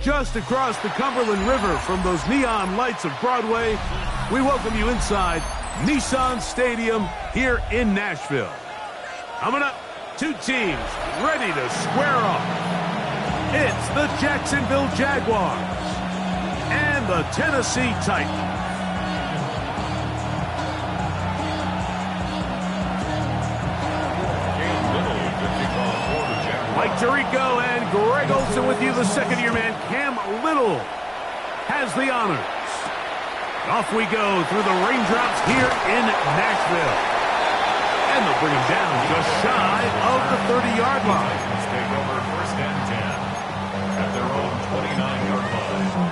just across the Cumberland River from those neon lights of Broadway, we welcome you inside Nissan Stadium here in Nashville. Coming up, two teams ready to square off. It's the Jacksonville Jaguars and the Tennessee Titans. Mike Tirico and Greg Olson with you. The second-year man, Cam Little, has the honors. Off we go through the raindrops here in Nashville. And they'll bring him down just shy of the 30-yard line. Take over first and 10 at their own 29-yard line.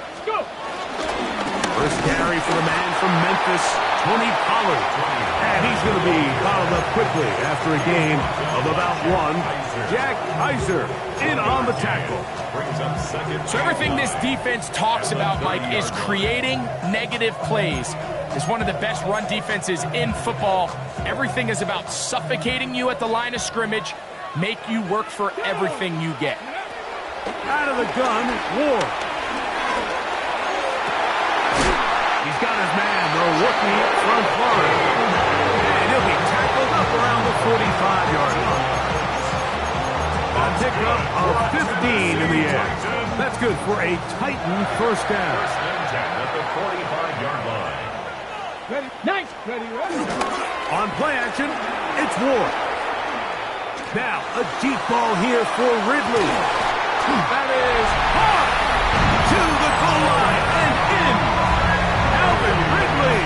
Let's go. First carry for the man from Memphis, Tony Pollard. And he's going to be bottled up quickly after a gain of about one. Jack Heiser in on the tackle. So everything this defense talks about, Mike, is creating negative plays. It's one of the best run defenses in football. Everything is about suffocating you at the line of scrimmage, make you work for everything you get. Out of the gun, Ward. He's got his man, the rookie from Florida. And he'll be tackled up around the 45-yard line. A pickup of 15 in the air. That's good for a Titan first down. First and 10 at the 45-yard line. Ready, nice, ready. On play action, it's Ward. Now, a deep ball here for Ridley. That is hard to the goal line and in. Alvin Ridley,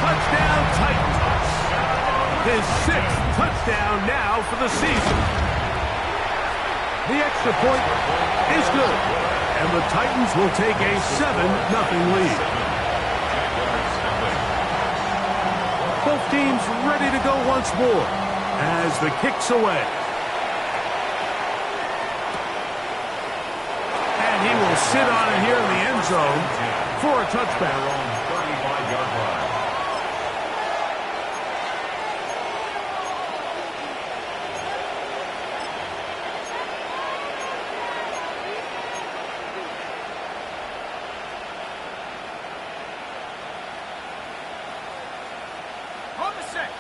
touchdown Titans. His sixth touchdown now for the season. The extra point is good, and the Titans will take a 7-0 lead. Both teams ready to go once more as the kick's away. And he will sit on it here in the end zone for a touchback.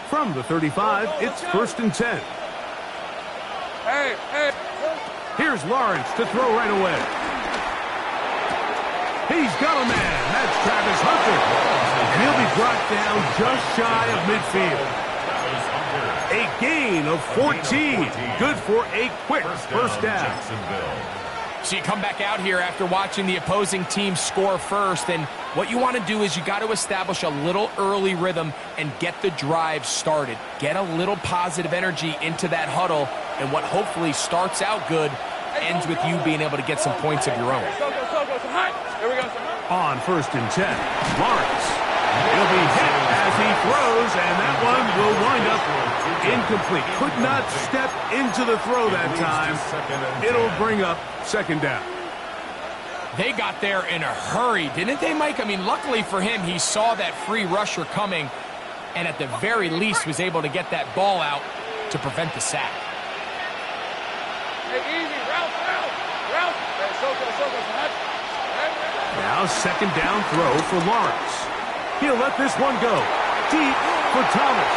From the 35, it's first and 10. Hey. Here's Lawrence to throw right away. He's got a man. That's Travis Hunter. And he'll be brought down just shy of midfield. A gain of 14. Good for a quick first down. So you come back out here after watching the opposing team score first, and what you want to do is you got to establish a little early rhythm and get the drive started. Get a little positive energy into that huddle, and what hopefully starts out good ends with you being able to get some points of your own. Here we go. On first and 10, Lawrence. He'll be hit as he throws, and that one will wind up incomplete. Could not step into the throw that time. It'll bring up second down. They got there in a hurry, didn't they, Mike? I mean, luckily for him, he saw that free rusher coming, and at the very least was able to get that ball out to prevent the sack. Hey, easy, route. Now second down throw for Lawrence. He'll let this one go. Deep for Thomas.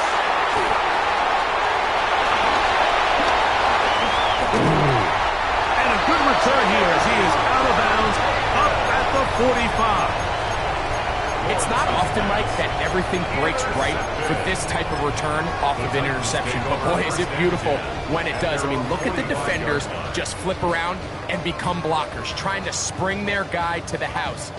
And a good return here as he is out of bounds up at the 45. It's not often, Mike, that everything breaks right for this type of return off of an interception. But, boy, is it beautiful when it does. I mean, look at the defenders just flip around and become blockers, trying to spring their guy to the house.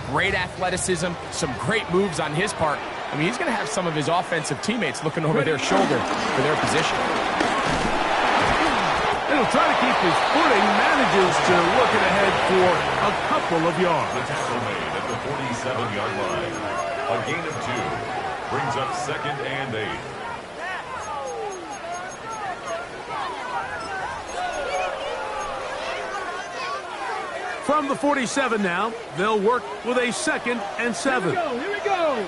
Great athleticism, some great moves on his part. I mean, he's going to have some of his offensive teammates looking over their shoulder for their position. And he'll try to keep his footing, manages to look it ahead for a couple of yards. The tackle made at the 47-yard line. A gain of 2 brings up second and 8. From the 47 now, they'll work with a second and 7. Here we go.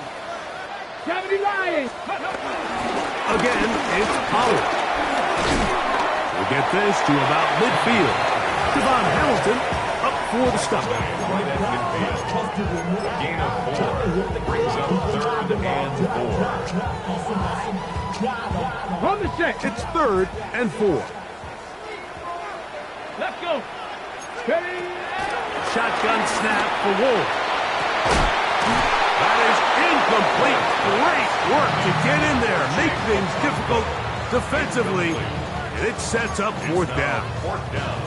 Gravity Lions. Again, it's Pollard. We'll get this to about midfield. Devon Hamilton up for the stop. Right at midfield. A gain of 4 brings up 3rd and 4. On the check. It's 3rd and 4. Let's go. Ready. Shotgun snap for Wolf. That is incomplete. Great work to get in there, make things difficult defensively, and it sets up 4th down. 4th down.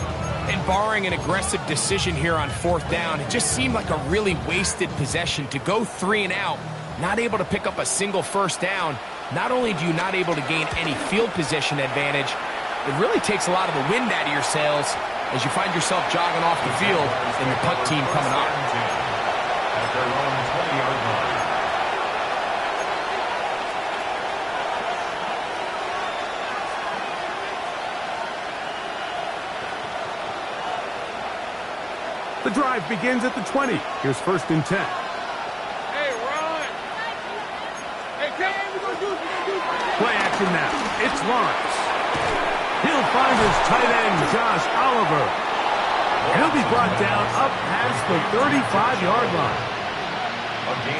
And barring an aggressive decision here on 4th down, it just seemed like a really wasted possession to go 3 and out, not able to pick up a single 1st down. Not only do you not able to gain any field position advantage, it really takes a lot of the wind out of your sails as you find yourself jogging off the field and the punt team coming up. At their own 20-yard line. The drive begins at the 20. Here's 1st and 10. Hey, run. Hey, Kay, we're going to do it. Play action now. It's Lawrence. He'll find his tight end, Josh Oliver. He'll be brought down up past the 35-yard line.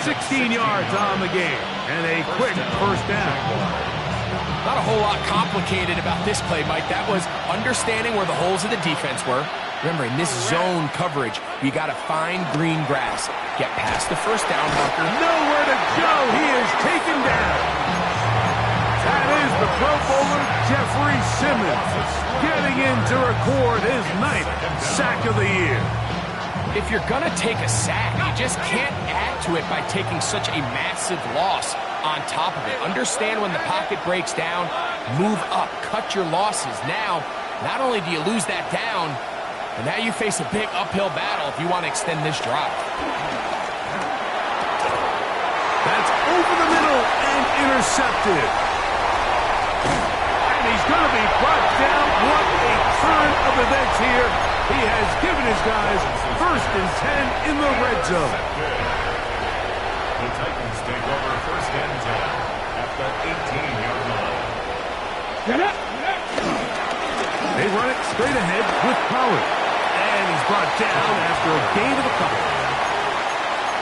16 yards on the game, and a quick 1st down. Not a whole lot complicated about this play, Mike. That was understanding where the holes of the defense were. Remember, in this zone coverage, you got to find green grass. Get past the 1st down marker. Nowhere to go. He is taken down. That is the Pro Bowler, Jeffrey Simmons, getting in to record his 9th sack of the year. If you're going to take a sack, you just can't add to it by taking such a massive loss on top of it. Understand when the pocket breaks down, move up, cut your losses. Now, not only do you lose that down, but now you face a big uphill battle if you want to extend this drive. That's over the middle and intercepted. And he's going to be brought down. What a turn of events here. He has given his guys 1st and 10 in the red zone. The Titans take over 1st and 10 at the 18-yard line. Get up. They run it straight ahead with Pollard. And he's brought down after a gain of a couple.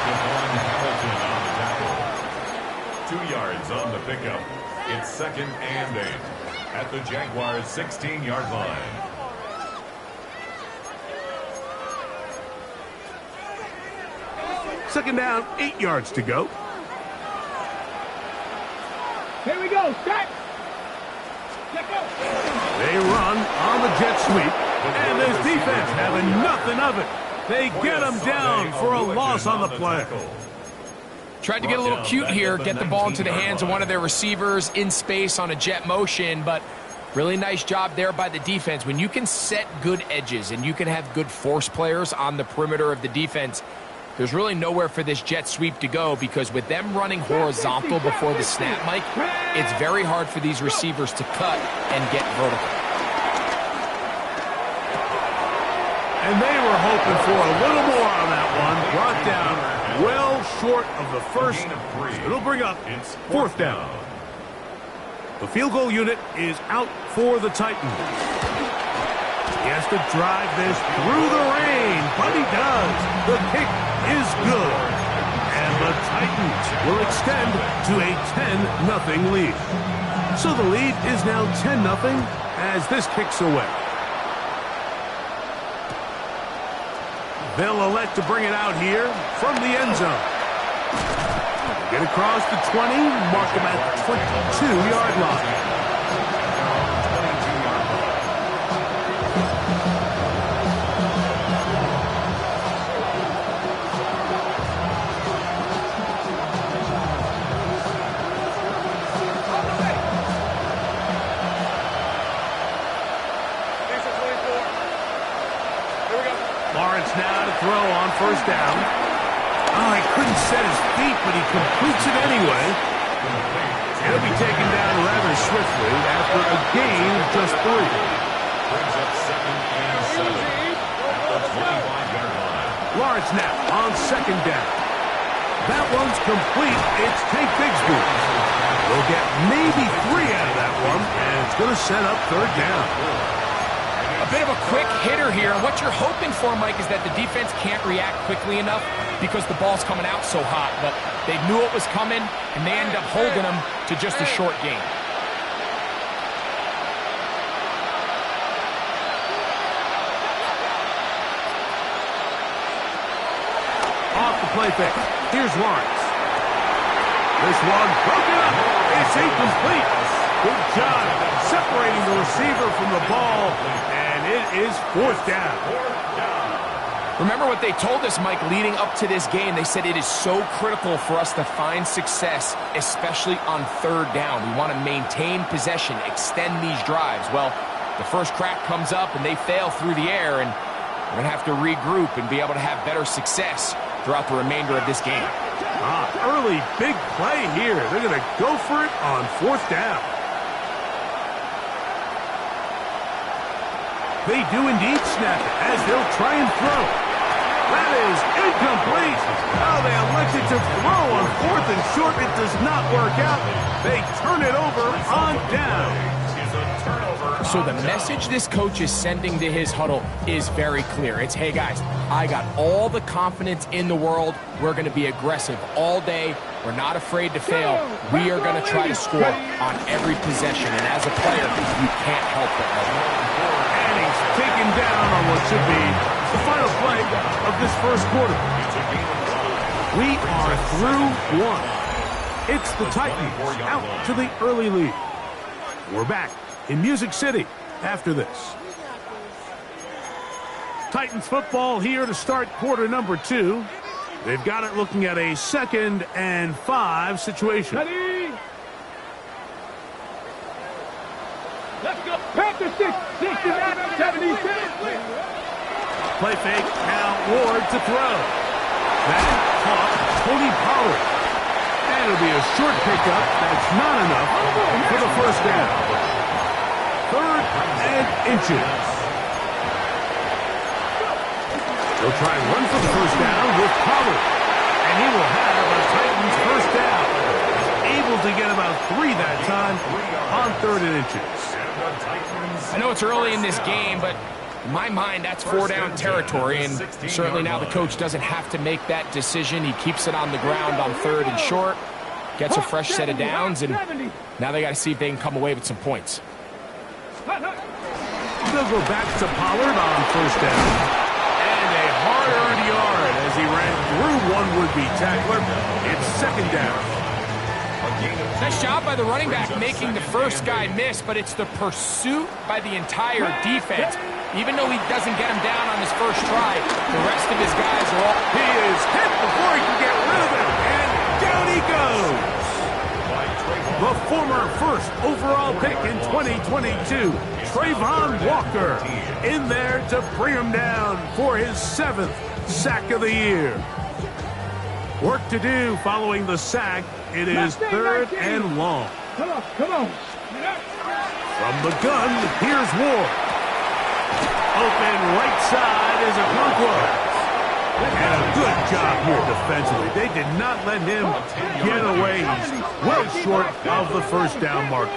Devon Hamilton on the tackle. 2 yards on the pickup. It's 2nd and 8 at the Jaguars' 16-yard line. Second down, 8 yards to go. Here we go. Start. Check out. They run on the jet sweep, and this defense having nothing of it. They get him down for a loss on the play. Tried to get a little cute here, get the ball into the hands of one of their receivers in space on a jet motion, but really nice job there by the defense. When you can set good edges and you can have good force players on the perimeter of the defense, there's really nowhere for this jet sweep to go, because with them running horizontal before the snap, Mike, it's very hard for these receivers to cut and get vertical. And they were hoping for a little more on that one. Brought down well short of the 1st. It'll bring up 4th down. The field goal unit is out for the Titans. He has to drive this through the rain, but he does. The kick is good. And the Titans will extend to a 10-0 lead. So the lead is now 10-0 as this kicks away. They'll elect to bring it out here from the end zone. Get across the 20, mark them at the 22-yard line. Lawrence now to throw on 1st down. Oh, he couldn't set his feet, but he completes it anyway. He'll be taken down rather swiftly after a gain of just 3. Brings up 2nd and 7 at the 25-yard line. Lawrence now on 2nd down. That one's complete. It's Tank Bigsby. They'll get maybe 3 out of that one, and it's going to set up third down. A bit of a quick hitter here, and what you're hoping for, Mike, is that the defense can't react quickly enough because the ball's coming out so hot. But they knew it was coming, and they ended up holding them to just a short gain. Off the play fake. Here's Lawrence. This one broken up. It's incomplete. Good job separating the receiver from the ball, and it is fourth down. Remember what they told us, Mike, leading up to this game. They said it is so critical for us to find success, especially on third down. We want to maintain possession, extend these drives. Well, the first crack comes up, and they fail through the air, and we're going to have to regroup and be able to have better success throughout the remainder of this game. Early big play here. They're going to go for it on fourth down. They do indeed snap it as they'll try and throw. That is incomplete. Oh, they elected to throw on fourth and short. It does not work out. They turn it over on down. So the message this coach is sending to his huddle is very clear. It's, hey guys, I got all the confidence in the world. We're going to be aggressive all day. We're not afraid to fail. We are going to try to score on every possession. And as a player, you can't help but and he's taken down on what should be the final play of this first quarter. We are through one. It's the Titans out to the early lead. We're back in Music City after this. Titans football here to start quarter number 2. They've got it looking at a 2nd and 5 situation. Ready? Let's go. Panther 69, 76. Play fake, now Ward to throw. That caught Tony Pollard. And it'll be a short pickup. That's not enough for the first down. 3rd and inches. They'll try and run for the first down with Pollard. And he will have a Titans first down. Able to get about 3 that time on 3rd and inches. I know it's early in this game, but in my mind, that's 4-down territory, and certainly now the coach doesn't have to make that decision. He keeps it on the ground on 3rd and short, gets a fresh set of downs, and now they got to see if they can come away with some points. They'll go back to Pollard on first down. And a hard-earned yard as he ran through one would-be tackler. It's 2nd down. Nice job by the running back making the first guy miss, but it's the pursuit by the entire defense. Even though he doesn't get him down on his first try, the rest of his guys are all... He is hit before he can get rid of it, and down he goes. The former first overall pick in 2022, Trayvon Walker, in there to bring him down for his 7th sack of the year. Work to do following the sack. It is 3rd and long. Come on, come on. From the gun, here's Ward. Open right side is Okonkwo. And a good job here defensively. They did not let him get away. He's well short of the first down marker.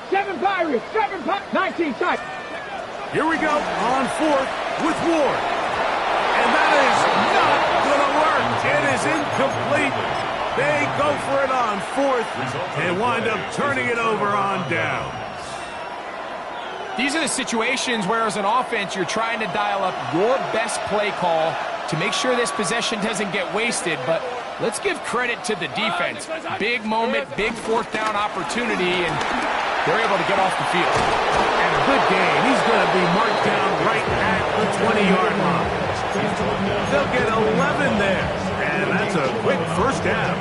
Seven Pirates, 19 Titans. Here we go on 4th with Ward. And that is not going to work. It is incomplete. They go for it on 4th and wind up turning it over on down. These are the situations where, as an offense, you're trying to dial up your best play call to make sure this possession doesn't get wasted. But let's give credit to the defense. Big moment, big 4th down opportunity, and they're able to get off the field. And a good game. He's going to be marked down right at the 20-yard line. They'll get 11 there, and that's a quick first down.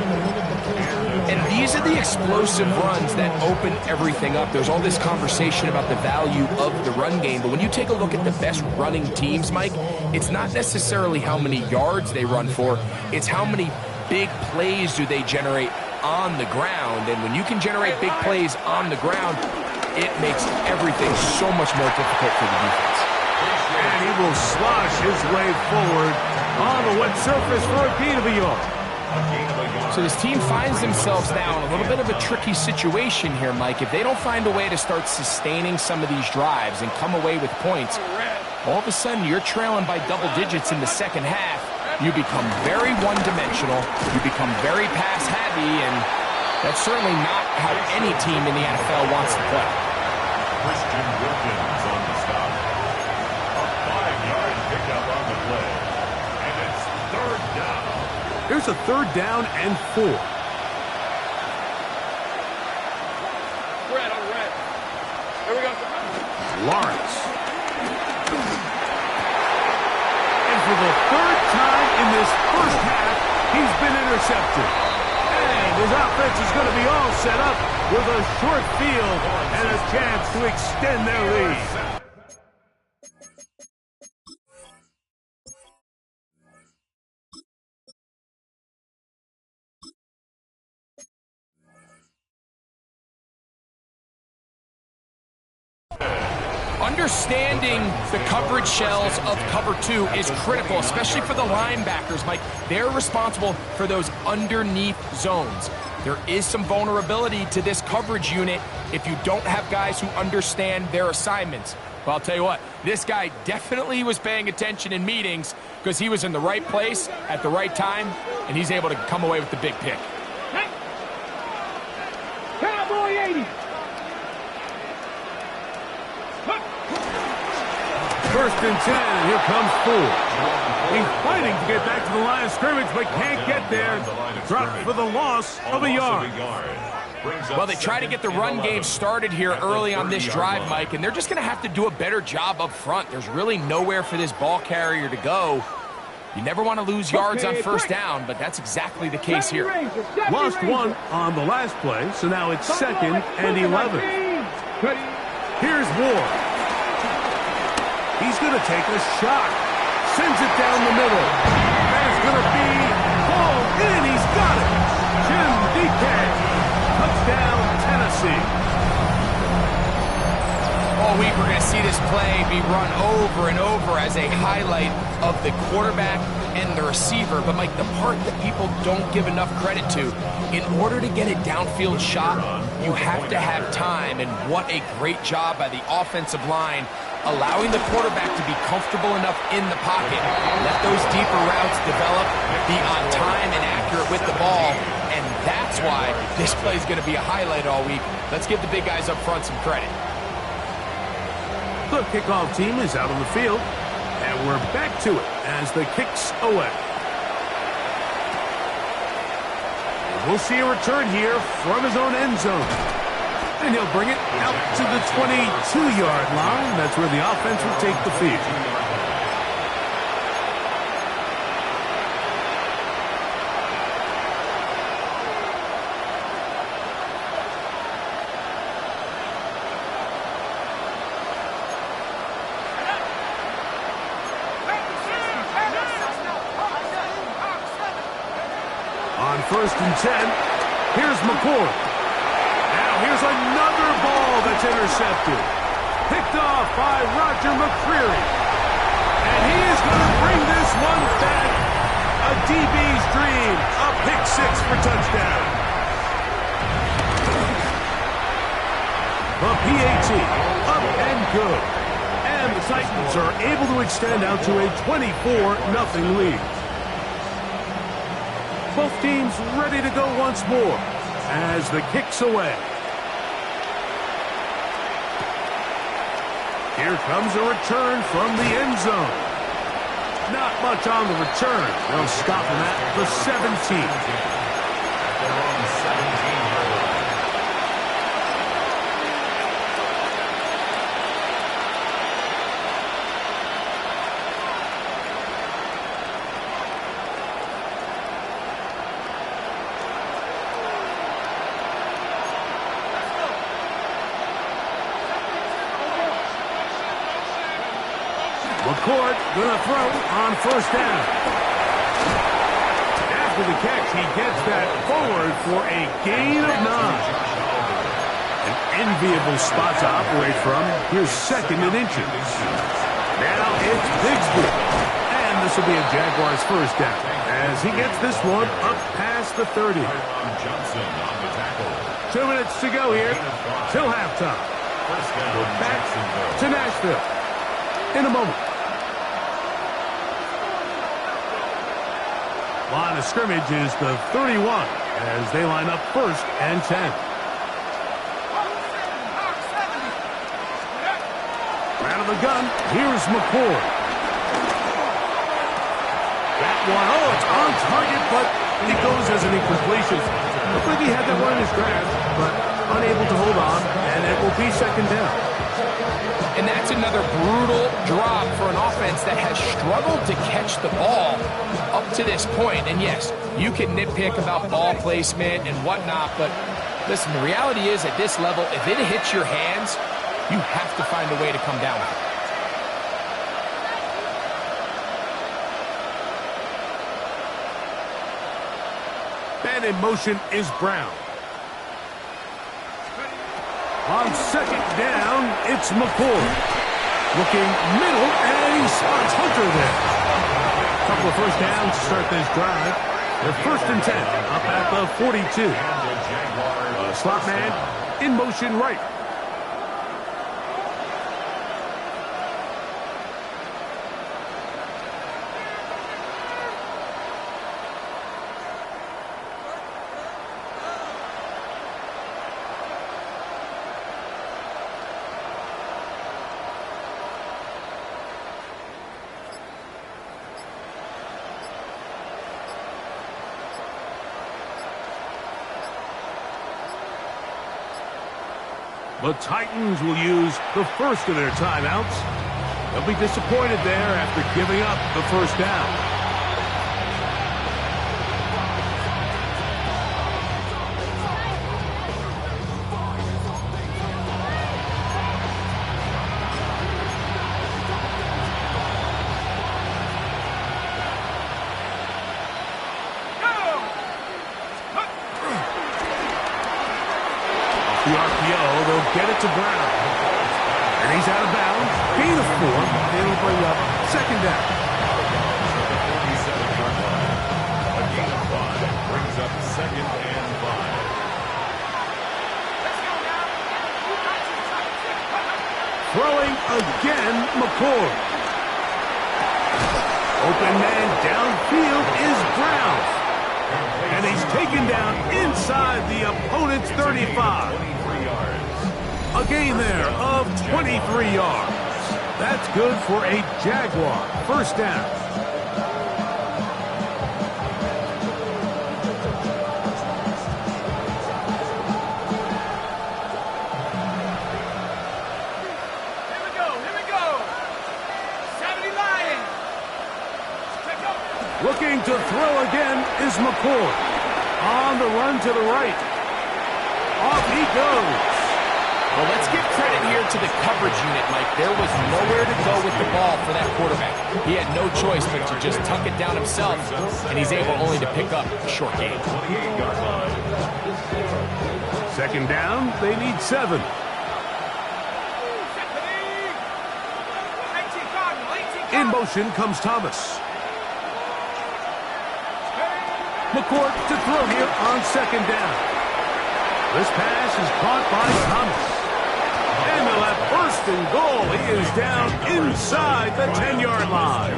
And these are the explosive runs that open everything up. There's all this conversation about the value of the run game, but when you take a look at the best running teams, Mike, it's not necessarily how many yards they run for, it's how many big plays do they generate on the ground. And when you can generate big plays on the ground, it makes everything so much more difficult for the defense. And he will slosh his way forward on the wet surface for a gain of a yard. So this team finds themselves now in a little bit of a tricky situation here, Mike. If they don't find a way to start sustaining some of these drives and come away with points, all of a sudden you're trailing by double digits in the second half. You become very one-dimensional. You become very pass-heavy, and that's certainly not how any team in the NFL wants to play. Christian Wilkins on the stop. A 5-yard pickup on the play. And it's third down. Here's a third down and 4. Red, on red. Here we go. Lawrence. And for the third time in this first half, he's been intercepted. And his offense is going to be all set up with a short field and a chance to extend their lead. Understanding the coverage shells of cover 2 is critical, especially for the linebackers, Mike. They're responsible for those underneath zones. There is some vulnerability to this coverage unit if you don't have guys who understand their assignments. Well, I'll tell you what, this guy definitely was paying attention in meetings because he was in the right place at the right time, and he's able to come away with the big pick. Cowboy 80. First and 10, and here comes 4. He's fighting to get back to the line of scrimmage, but can't get there. Dropped for the loss of a yard. Well, they try to get the run game started here early on this drive, Mike, and they're just going to have to do a better job up front. There's really nowhere for this ball carrier to go. You never want to lose yards on first down, but that's exactly the case here. Lost 1 on the last play, so now it's 2nd and 11. Here's Ward. He's going to take a shot. Sends it down the middle. That is going to be pulled in. He's got it. Jim DK. Touchdown, Tennessee. All week we're going to see this play be run over and over as a highlight of the quarterback and the receiver. But, Mike, the part that people don't give enough credit to, in order to get a downfield shot, you have to have time. And what a great job by the offensive line allowing the quarterback to be comfortable enough in the pocket. Let those deeper routes develop, be on time and accurate with the ball, and that's why this play is going to be a highlight all week. Let's give the big guys up front some credit. The kickoff team is out on the field, and we're back to it as the kick's away. We'll see a return here from his own end zone. And he'll bring it out to the 22-yard line. That's where the offense will take the field. On 1st and 10, here's McCord. Here's another ball that's intercepted. Picked off by Roger McCreary. And he is going to bring this one back. A DB's dream. A pick 6 for touchdown. The PAT up and good. And the Titans are able to extend out to a 24-0 lead. Both teams ready to go once more as the kick's away. Here comes a return from the end zone. Not much on the return. They'll stop him at the 17. McCord gonna throw on 1st down. After the catch, he gets that forward for a gain of 9. An enviable spot to operate from. Here's 2nd and inches. Now it's Bigsby. And the This will be a Jaguars first down as he gets this one up past the 30. Johnson on the tackle. 2 minutes to go here till halftime. First down, We're back Jacksonville. to Nashville in a moment. Line of scrimmage is the 31 as they line up first and 10. Out of the gun, here's McCord. That one, oh, it's on target, but it goes as an incompletion. Looks like he had that one in his grasp, but unable to hold on, and it will be second down. And that's another brutal drop for an offense that has struggled to catch the ball up to this point. And yes, you can nitpick about ball placement and whatnot, but listen, the reality is at this level, if it hits your hands, you have to find a way to come down with it. And in motion is Brown. On second down, it's McCord. Looking middle, and he spots Hunter there. Couple of first downs to start this drive. They're first and 10, up at the 42. Slot man in motion right. The Titans will use the first of their timeouts. They'll be disappointed there after giving up the first down. The RPO, they'll get it to Brown. And he's out of bounds. Gain of 4. It'll bring up second down. 47-yard line. A gain of 5 brings up second and 5. Throwing again, McCord. Open man downfield is Brown. And he's taken down inside the opponent's 35. 23 yards. A gain there of 23 yards. That's good for a Jaguar first down. Here we go. 70 Lions. Looking to throw again is McCord. On the run to the right. Off he goes. Well, let's give credit here to the coverage unit, Mike. There was nowhere to go with the ball for that quarterback. He had no choice but to just tuck it down himself, and he's able only to pick up a short gain. 28-yard line. Second down, they need 7. In motion comes Thomas. McCord to throw here on second down. This pass is caught by Thomas. And they'll have first and goal. He is down inside the 10-yard line.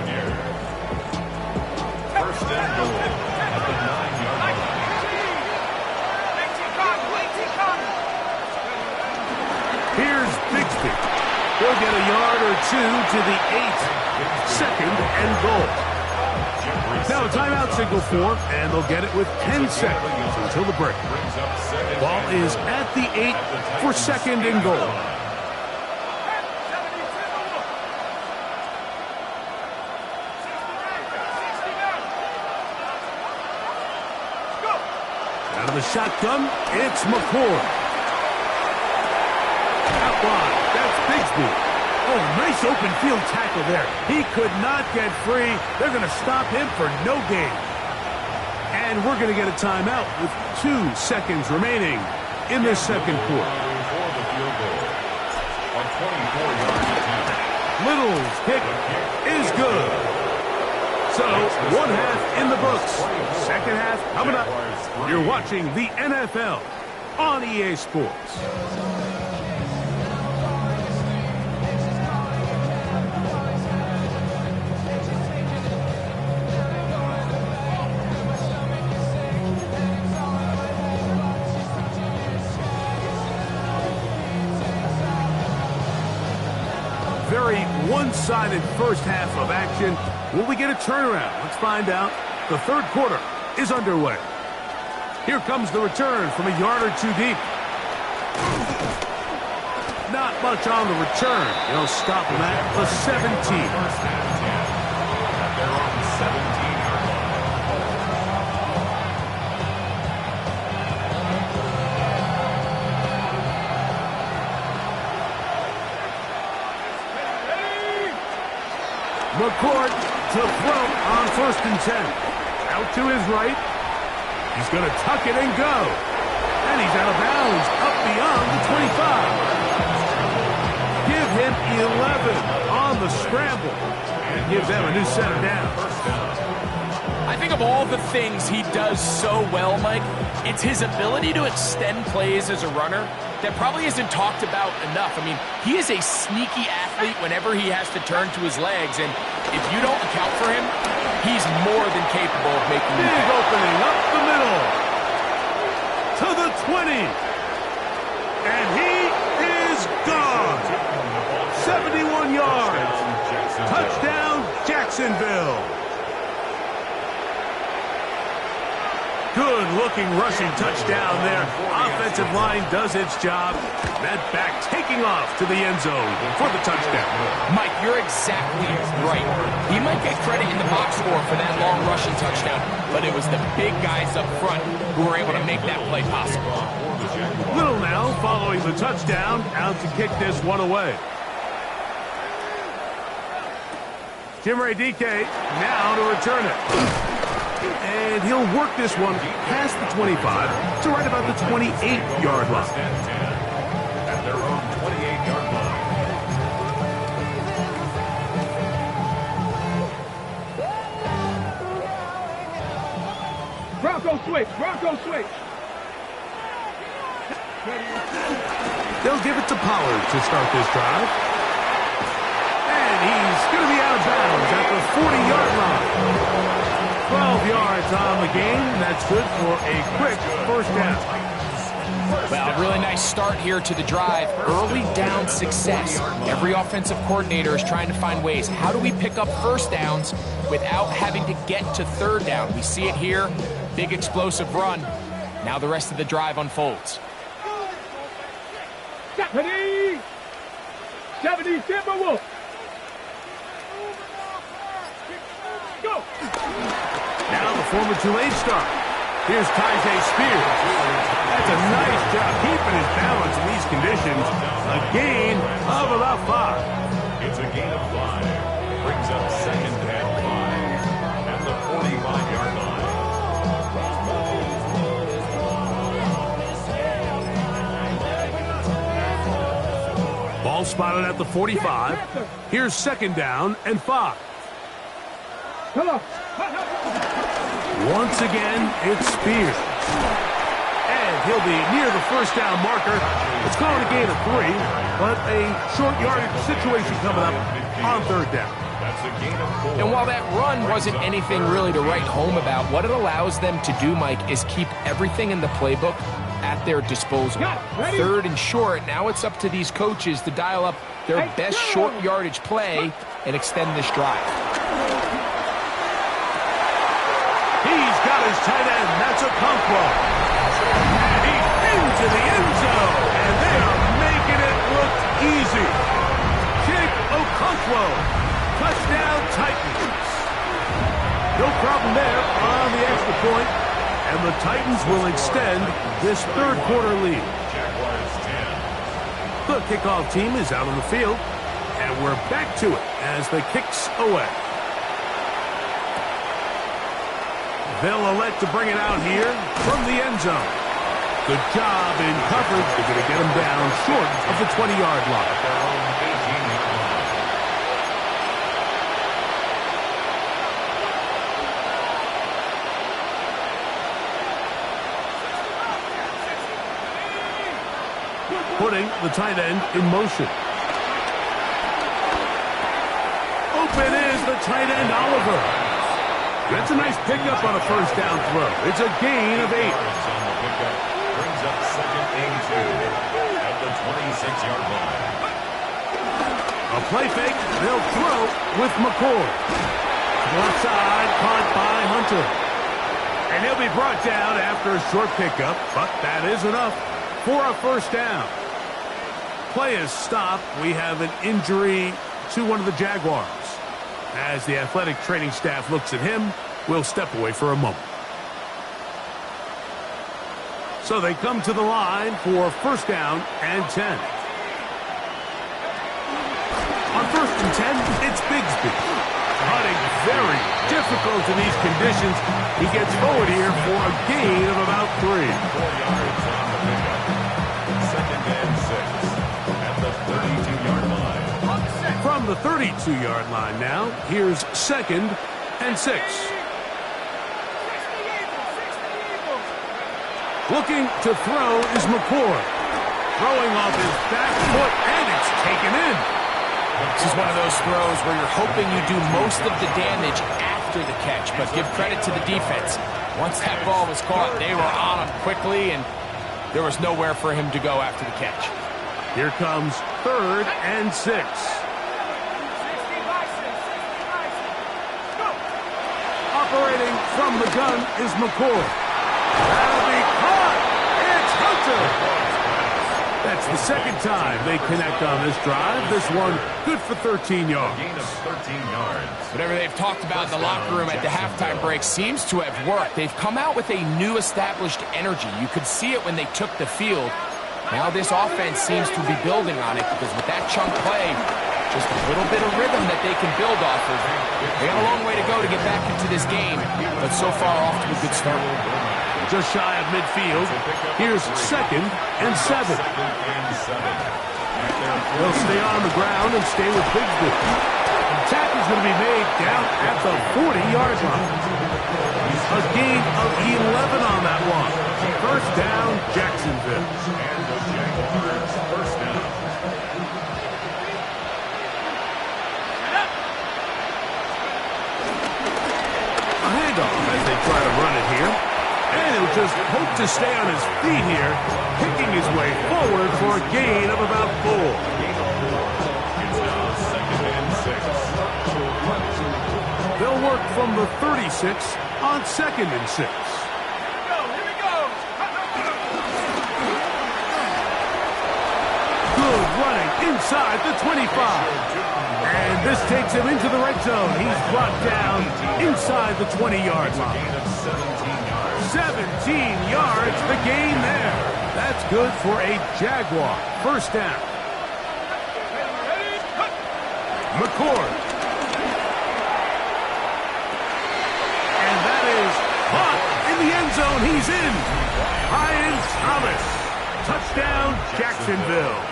First and goal at the 9-yard line. Here's Bixby. He'll get a yard or 2 to the 8. Second and goal. Now a timeout signal form, and they'll get it with 10 seconds until the break. Ball is at the 8 for second and goal. Out of the shotgun, it's McCord. Out wide, that's Bixby. Oh, nice open field tackle there. He could not get free. They're going to stop him for no gain. And we're going to get a timeout with 2 seconds remaining in this second quarter. For the field goal. A 24-yard attempt. Little's kick is good. So, one half in the books. Second half coming up. You're watching the NFL on EA Sports. Very one-sided first half of action. Will we get a turnaround? Let's find out. The third quarter is underway. Here comes the return from a yard or two deep. Not much on the return. They'll stop him at the 17. First half 10 at their own 17-yard line. McCourt to throw on 1st and 10. Out to his right. He's going to tuck it and go. And he's out of bounds up beyond the 25. Give him 11 on the scramble. And give them a new set of downs. I think of all the things he does so well, Mike, it's his ability to extend plays as a runner that probably isn't talked about enough. I mean, he is a sneaky athlete whenever he has to turn to his legs, and if you don't account for him, he's more than capable of making you big pay. opening up the middle. To the 20. And he is gone. 71 yards. Touchdown, Jacksonville. Good-looking rushing touchdown there. Offensive line does its job. That back taking off to the end zone for the touchdown. Mike, you're exactly right. He might get credit in the box score for that long rushing touchdown, but it was the big guys up front who were able to make that play possible. Little now following the touchdown, out to kick this one away. Jimmy DK now to return it. And he'll work this one past the 25 to right about the 28-yard line. At their own 28-yard line. Bronco switch. Bronco switch. They'll give it to Pollard to start this drive. And he's going to be out of bounds at the 40-yard line. 12 yards on the game. That's good for a quick first down. Well, a really nice start here to the drive. Early down success. Every offensive coordinator is trying to find ways. How do we pick up first downs without having to get to third down? We see it here. Big explosive run. Now the rest of the drive unfolds. 70 Timberwolves. Go. Now the former Tulane star. Here's Tyjae Spears. That's a nice job keeping his balance in these conditions. A gain of about 5. It's a gain of 5. Brings up 2nd and 5 at the 45-yard line. Ball spotted at the 45. Here's 2nd down and 5. Come on. Once again, it's Spears. And he'll be near the first down marker. It's called a gain of 3, but a short yardage situation coming up on 3rd down. That's a gain of 4. And while that run wasn't anything really to write home about, what it allows them to do, Mike, is keep everything in the playbook at their disposal. 3rd and short, now it's up to these coaches to dial up their best short yardage play and extend this drive. He's got his tight end, that's a Okonkwo. And he's into the end zone, and they are making it look easy. Jake Okonkwo, touchdown Titans. No problem there on the extra point, and the Titans will extend this third quarter lead. Jaguars 10. The kickoff team is out on the field, and we're back to it as the kick's away. They'll elect to bring it out here from the end zone. Good job in coverage. They're going to get him down short of the 20-yard line. At their own 18-yard line. putting the tight end in motion. Open is the tight end, Oliver. That's a nice pickup on a first down throw. It's a gain of 8. Brings up second and 2 at the 26-yard line. A play fake. They'll throw with McCord. Left side, caught by Hunter. And he'll be brought down after a short pickup, but that is enough for a first down. Play is stopped. We have an injury to one of the Jaguars. As the athletic training staff looks at him, we'll step away for a moment. So they come to the line for first down and 10. On first and 10, it's Bigsby. Putting very difficult in these conditions. He gets forward here for a gain of about 3. 4 yards on the pickup. Second and 6 at the 32-yard line. From the 32-yard line now, here's second and 6. Looking to throw is McCord. Throwing off his back foot, and it's taken in. This is one of those throws where you're hoping you do most of the damage after the catch, but give credit to the defense. Once that ball was caught, they were on him quickly, and there was nowhere for him to go after the catch. Here comes third and 6. Operating from the gun is McCord. That'll be caught. It's Hunter. That's the second time they connect on this drive. This one good for 13 yards. Gain of 13 yards. Whatever they've talked about in the locker room at the halftime break seems to have worked. They've come out with a new established energy. You could see it when they took the field. Now this offense seems to be building on it because with that chunk play, just a little bit of rhythm that they can build off of. They got a long way to go to get back into this game, but so far off to a good start. Just shy of midfield. Here's second and 7. They'll stay on the ground and stay with Bigsby. Tackle's going to be made down at the 40-yard line. A gain of 11 on that one. First down, Jacksonville. And the Jaguars first down. A handoff as they try to run it here. And he'll just hope to stay on his feet here, picking his way forward for a gain of about 4. It's now second and 6. They'll work from the 36 on second and 6. Good running inside the 25. And this takes him into the red zone. He's brought down inside the 20-yard line. Gain of 17 yards. 17 yards, the gain there. That's good for a Jaguar. First down. McCord. And that is caught in the end zone. He's in. Ryan Thomas. Touchdown, Jacksonville.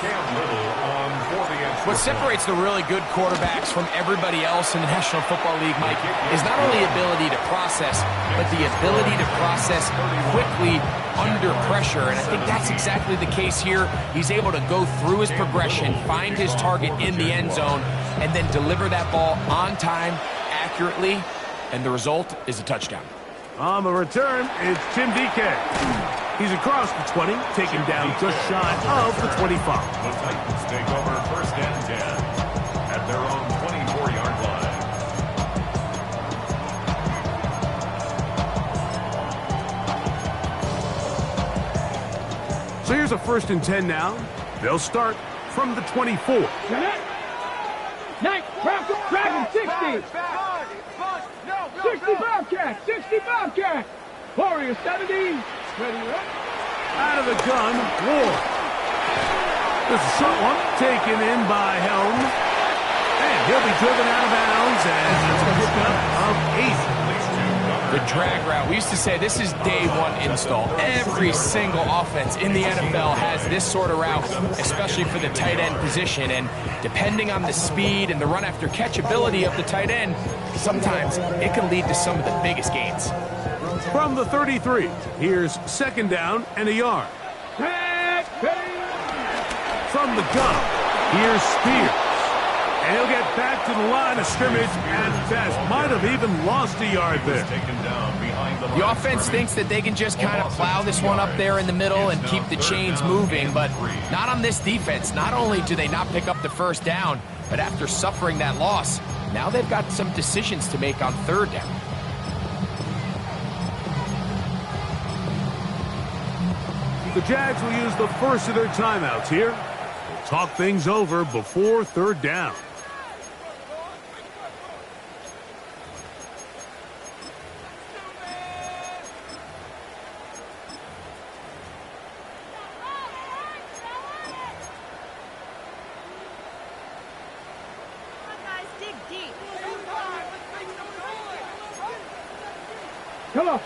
Cam Little on for the extra. What separates the really good quarterbacks from everybody else in the National Football League, Mike, is not only ability to process, but the ability to process quickly under pressure. And I think that's exactly the case here. He's able to go through his progression, find his target in the end zone, and then deliver that ball on time, accurately, and the result is a touchdown. On the return, it's Tim DK. He's across the 20, taken down just shy of the 25. The Titans take over first and 10 at their own 24-yard line. So here's a first and 10 now. They'll start from the 24. Nice, Dragon 60. 60 Bobcat, 60 Bobcat. Warrior 70. Ready up. Out of the gun, Ward. There's a short one taken in by Helm. And he'll be driven out of bounds, and that's a pickup of 8. The drag route. We used to say this is day one install. Every single offense in the NFL has this sort of route, especially for the tight end position. And depending on the speed and the run after catch ability of the tight end, sometimes it can lead to some of the biggest gains. From the 33, here's second down and a yard. Hey, from the gun. Here's Spears. And he'll get back to the line of scrimmage at best. Might have even lost a yard there. The offense thinks that they can just kind of plow this one up there in the middle and keep the chains moving, but not on this defense. Not only do they not pick up the first down, but after suffering that loss, now they've got some decisions to make on third down. The Jags will use the first of their timeouts here. We'll talk things over before third down.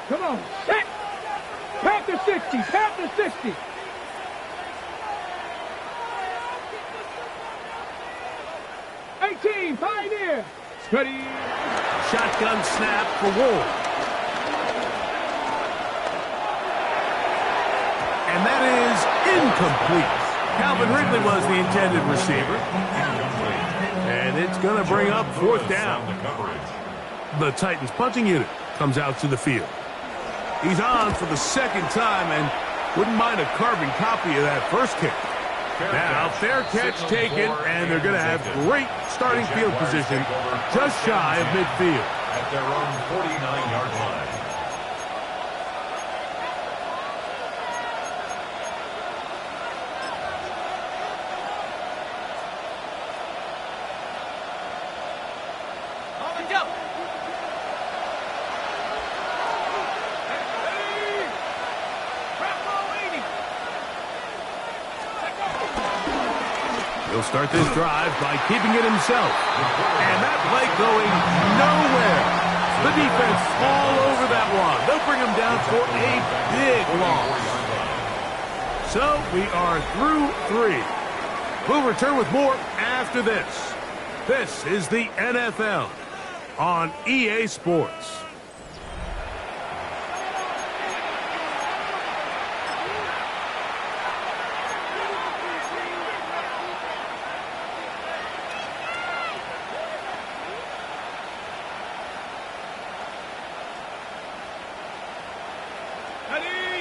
Come on. Set. Count to 60. Count to 60. Pioneer. Steady. Shotgun snap for Ward. And that is incomplete. Calvin Ridley was the intended receiver. And it's going to bring up fourth down. The Titans punting unit comes out to the field. He's on for the second time and wouldn't mind a carbon copy of that first kick. Now, fair catch taken, and they're going to have great starting field position just shy of midfield. At their own 49-yard line. He'll start this drive by keeping it himself. And that play going nowhere. The defense all over that one. They'll bring him down for a big loss. So we are through 3. We'll return with more after this. This is the NFL on EA Sports.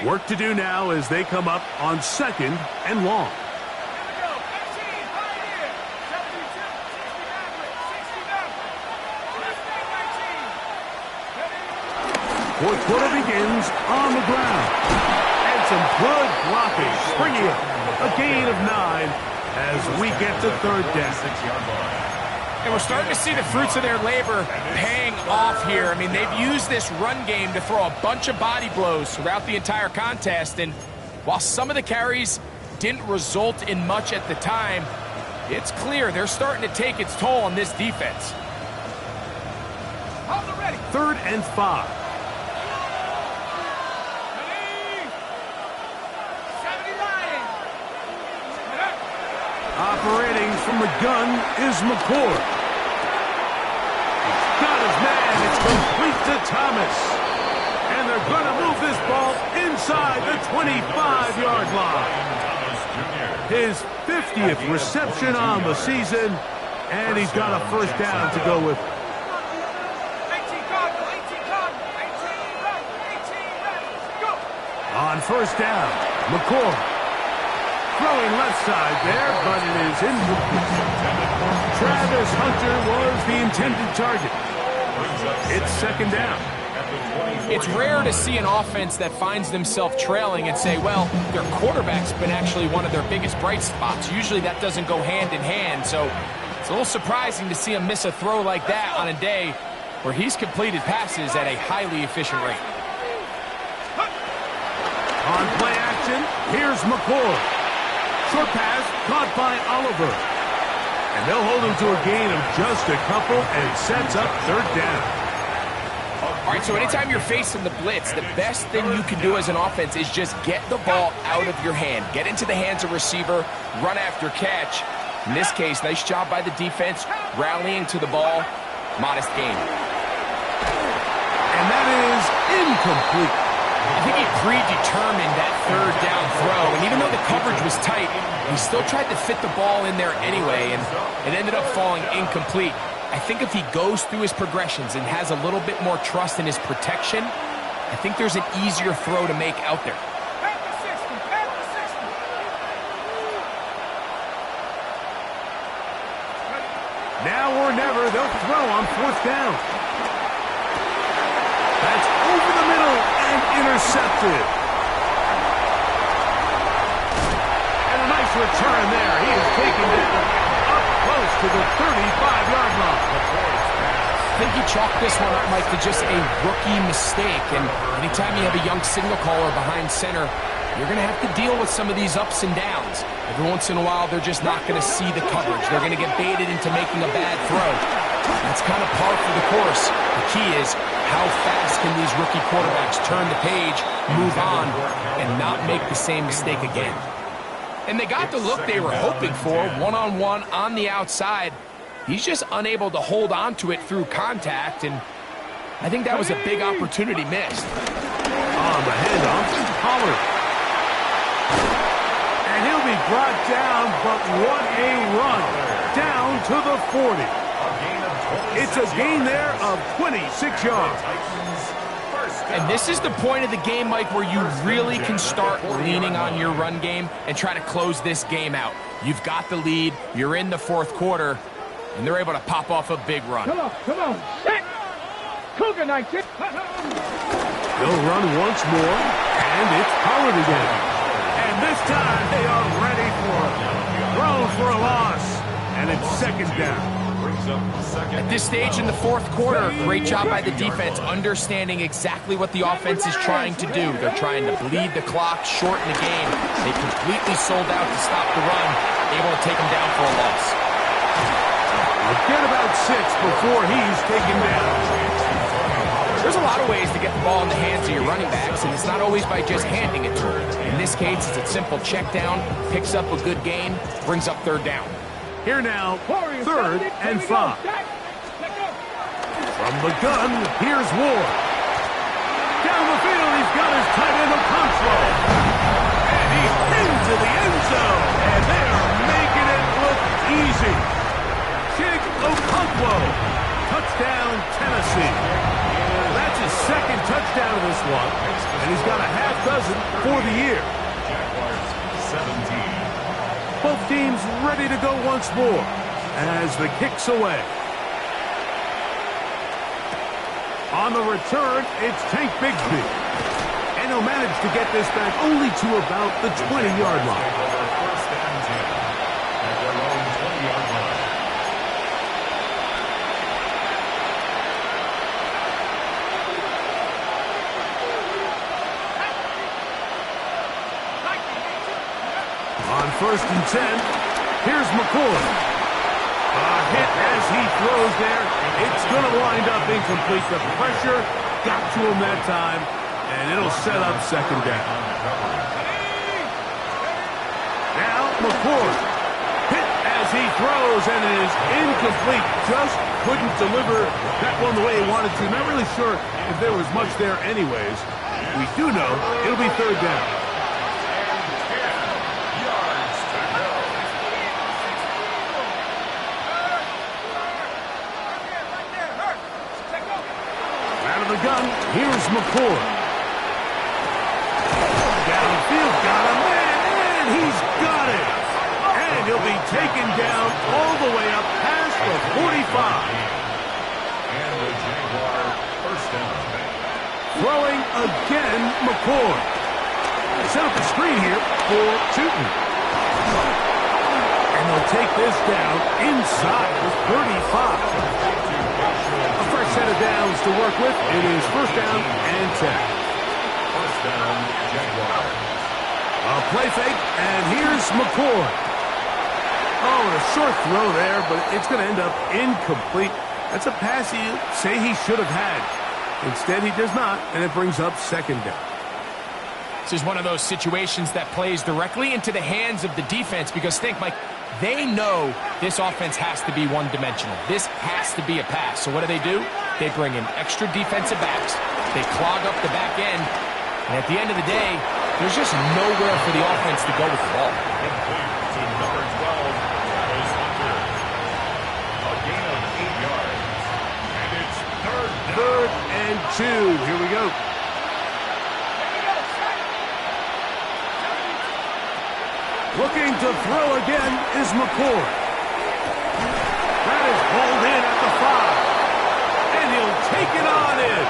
Work to do now as they come up on second and long. Fourth quarter begins on the ground. And some good blocking. Bringing up a gain of 9 as we get to third down. 6-yard line. And we're starting to see the fruits of their labor paying off here. I mean, they've used this run game to throw a bunch of body blows throughout the entire contest. And while some of the carries didn't result in much at the time, it's clear they're starting to take its toll on this defense. Third and 5. Operating from the gun is McCord. He's got his man. It's complete to Thomas. And they're going to move this ball inside the 25-yard line. His 50th reception on the season, and he's got a first down to go with. On first down, McCord. Throwing left side there, but it is incomplete. Travis Hunter was the intended target. It's second down. It's rare to see an offense that finds themselves trailing and say, well, their quarterback's been actually one of their biggest bright spots. Usually that doesn't go hand in hand, so it's a little surprising to see him miss a throw like that on a day where he's completed passes at a highly efficient rate. On play action, here's McCord. Short pass caught by Oliver. And they'll hold him to a gain of just a couple and sets up third down. All right, so anytime you're facing the blitz, the best thing you can do as an offense is just get the ball out of your hand. Get into the hands of receiver, run after catch. In this case, nice job by the defense, rallying to the ball. Modest gain. And that is incomplete. I think he predetermined that third down throw, and even though the coverage was tight, he still tried to fit the ball in there anyway, and it ended up falling incomplete. I think if he goes through his progressions and has a little bit more trust in his protection, I think there's an easier throw to make out there. Now or never, they'll throw on 4th down. That's over the middle and intercepted. And a nice return there. He is taken down up close to the 35-yard line. I think you chalk this one up, Mike, to just a rookie mistake. And anytime you have a young signal caller behind center, you're going to have to deal with some of these ups and downs. Every once in a while, they're just not going to see the coverage. They're going to get baited into making a bad throw. That's kind of par for the course. The key is how fast can these rookie quarterbacks turn the page, move on, and not make the same mistake again. And they got the look they were hoping for, one-on-one on the outside. He's just unable to hold on to it through contact, and I think that was a big opportunity missed. On the handoff, Pollard. And he'll be brought down, but what a run. Down to the 40. It's a gain there of 26 yards. And this is the point of the game, Mike, where you really can start leaning on your run game and try to close this game out. You've got the lead, you're in the 4th quarter, and they're able to pop off a big run. Come on. Cougar 19. They'll run once more, and it's Pollard again. And this time they are ready for it. Thrown for a loss, and it's 2nd down. At this stage in the 4th quarter, great job by the defense understanding exactly what the offense is trying to do. They're trying to bleed the clock, shorten the game. They completely sold out to stop the run, able to take them down for a loss. Get about 6 before he's taken down. There's a lot of ways to get the ball in the hands of your running backs, and it's not always by just handing it to them. In this case, it's a simple check down, picks up a good gain, brings up 3rd down. Here now, 3rd and 5. From the gun, here's Ward. Down the field, he's got his tight end Okonkwo. And he's into the end zone. And they are making it look easy. Chig Okonkwo. Touchdown, Tennessee. That's his 2nd touchdown of this one. And he's got a half dozen for the year. Jaguars 17. Both teams ready to go once more as the kick's away. On the return, it's Tank Bigsby. And he'll manage to get this back only to about the 20-yard line. First and 10 at their own 20-yard line. On 1st and 10, here's McCoy. A hit as he throws there. It's going to wind up incomplete. The pressure got to him that time, and it'll set up 2nd down. Now McCoy. Hit as he throws, and it is incomplete. Just couldn't deliver that one the way he wanted to. Not really sure if there was much there anyways. We do know it'll be 3rd down. The gun, here's McCoy. Downfield, got him, and he's got it. And he'll be taken down all the way up past the 45. And the Jaguar 1st down. Throwing again, McCoy. Set up the screen here for Tootin. And they'll take this down inside the 35. A fresh set of downs to work with. It is 1st down and 10. 1st down, Jaguar. A play fake, and here's McCoy. Oh, and a short throw there, but it's going to end up incomplete. That's a pass you say he should have had. Instead, he does not, and it brings up 2nd down. This is one of those situations that plays directly into the hands of the defense because think, Mike, they know this offense has to be one-dimensional. This has to be a pass. So what do? They bring in extra defensive backs. They clog up the back end. And at the end of the day, There's just nowhere for the offense to go with the ball. Complete to number 12, Travis Hunter. A gain of 8 yards. And it's third down. 3rd and 2. Here we go. Looking to throw again is McCord. That is pulled in at the 5. And he'll take it on in.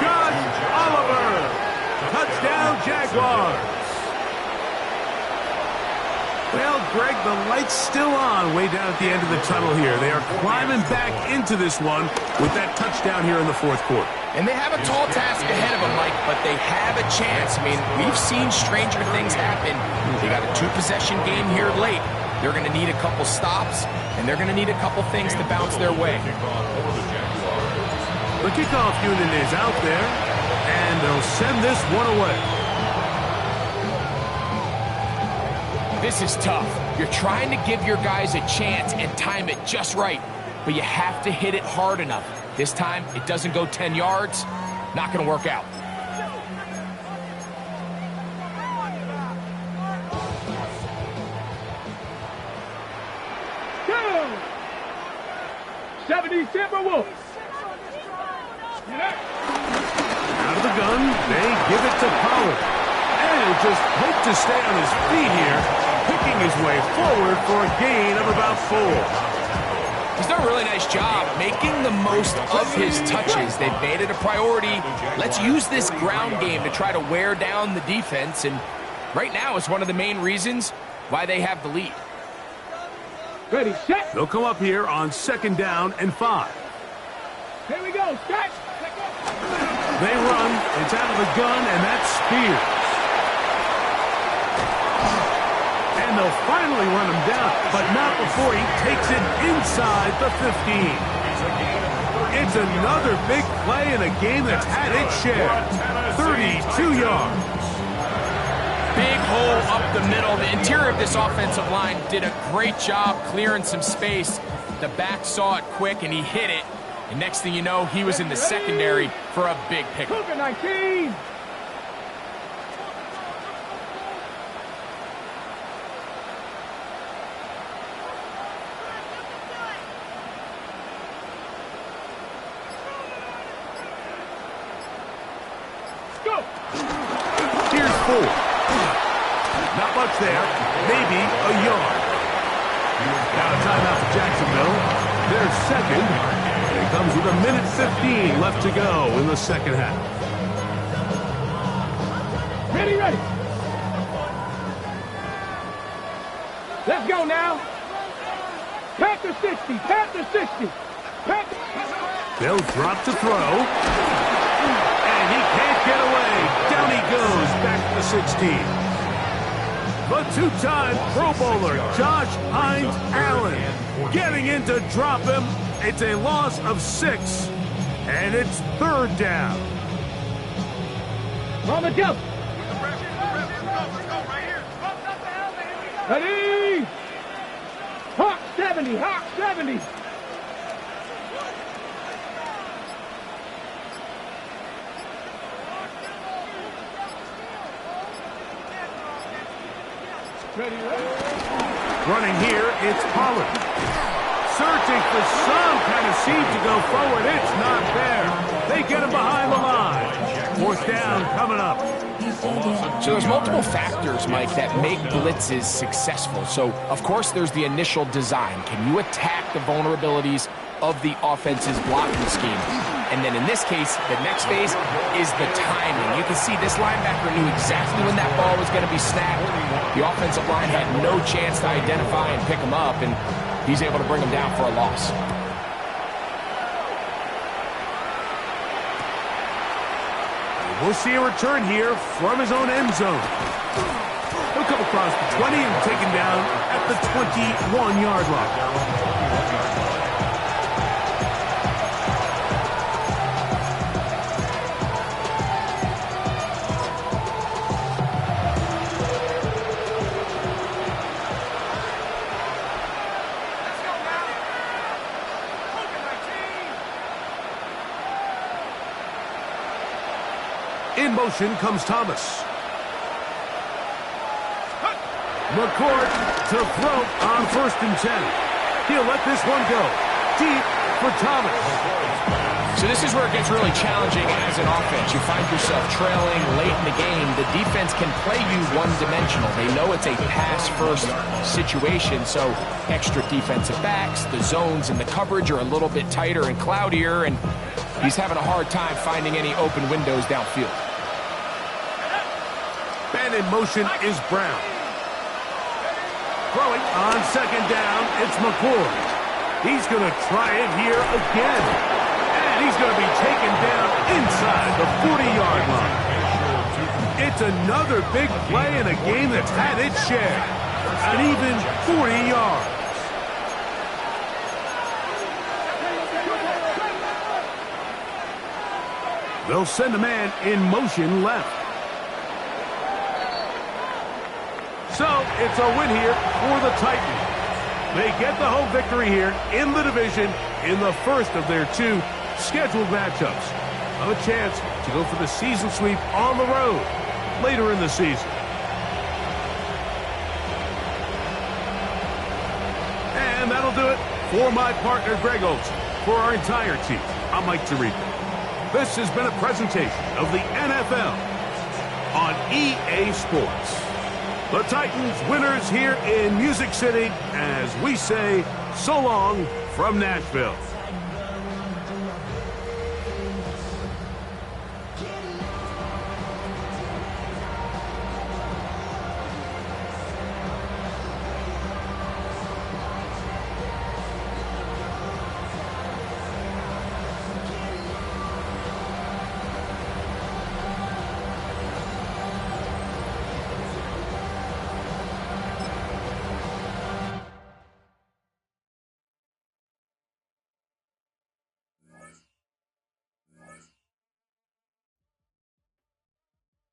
Josh Oliver. Touchdown, Jaguars. Well, Greg, the light's still on way down at the end of the tunnel here. They are climbing back into this one with that touchdown here in the 4th quarter. And they have a tall task ahead of them, Mike, but they have a chance. I mean, we've seen stranger things happen. They got a 2-possession game here late. They're going to need a couple stops, and they're going to need a couple things to bounce their way. The kickoff unit is out there, and they'll send this one away. This is tough. You're trying to give your guys a chance and time it just right, but you have to hit it hard enough. This time, it doesn't go 10 yards. Not going to work out. Go! 70 Timberwolves. Out of the gun, they give it to Pollard. And just hope to stay on his feet here, picking his way forward for a gain of about 4. He's done a really nice job making the most of his touches. They've made it a priority. Let's use this ground game to try to wear down the defense, and right now it's one of the main reasons why they have the lead. Ready, set. They'll come up here on 2nd down and 5. Here we go, set. They run, it's out of the gun, and that's Spears. And they'll finally run him down, but not before he takes it inside the 15. It's another big play in a game that's had its share. 32 yards. Big hole up the middle. The interior of this offensive line did a great job clearing some space. The back saw it quick, and he hit it. And next thing you know, he was in the secondary for a big pickup. Cougar 19. Go. Here's 4. Not much there. Maybe a yard. Now a timeout for Jacksonville. Their 2nd. And it comes with 1:15 left to go in the 2nd half. Ready, ready. Let's go now. Panther 60, Panther 60. Panther. They'll drop to throw. And he can't get away. Down he goes back to the 16. The 2-time Pro Bowler, Josh Hines Allen, getting in to drop him. It's a loss of 6, and it's 3rd down. On the jump. Ready. Hawk 70, Hawk 70. Ready, ready. Running here, it's Pollard. Searching for some kind of seed to go forward. It's not there. They get him behind the line. 4th down coming up. So there's multiple factors, Mike, that make blitzes successful. So, of course, there's the initial design. Can you attack the vulnerabilities of the offense's blocking scheme? And then in this case, the next phase is the timing. You can see this linebacker knew exactly when that ball was going to be snapped. The offensive line had no chance to identify and pick him up, and he's able to bring him down for a loss. We'll see a return here from his own end zone. He'll come across the 20 and taken down at the 21-yard line. In motion comes Thomas. McCourt to throw on 1st and 10. He'll let this one go. Deep for Thomas. So this is where it gets really challenging as an offense. You find yourself trailing late in the game. The defense can play you one-dimensional. They know it's a pass-first situation, so extra defensive backs, the zones and the coverage are a little bit tighter and cloudier, and he's having a hard time finding any open windows downfield. And in motion is Brown. Throwing on 2nd down, it's McCourt. He's going to try it here again. And he's going to be taken down inside the 40-yard line. It's another big play in a game that's had its share. An even 40 yards. They'll send a man in motion left. So it's a win here for the Titans. They get the home victory here in the division in the first of their 2 scheduled matchups. A chance to go for the season sweep on the road later in the season. And that'll do it for my partner Greg Olson. For our entire team, I'm Mike Tirico. This has been a presentation of the NFL on EA Sports. The Titans winners here in Music City as we say so long from Nashville.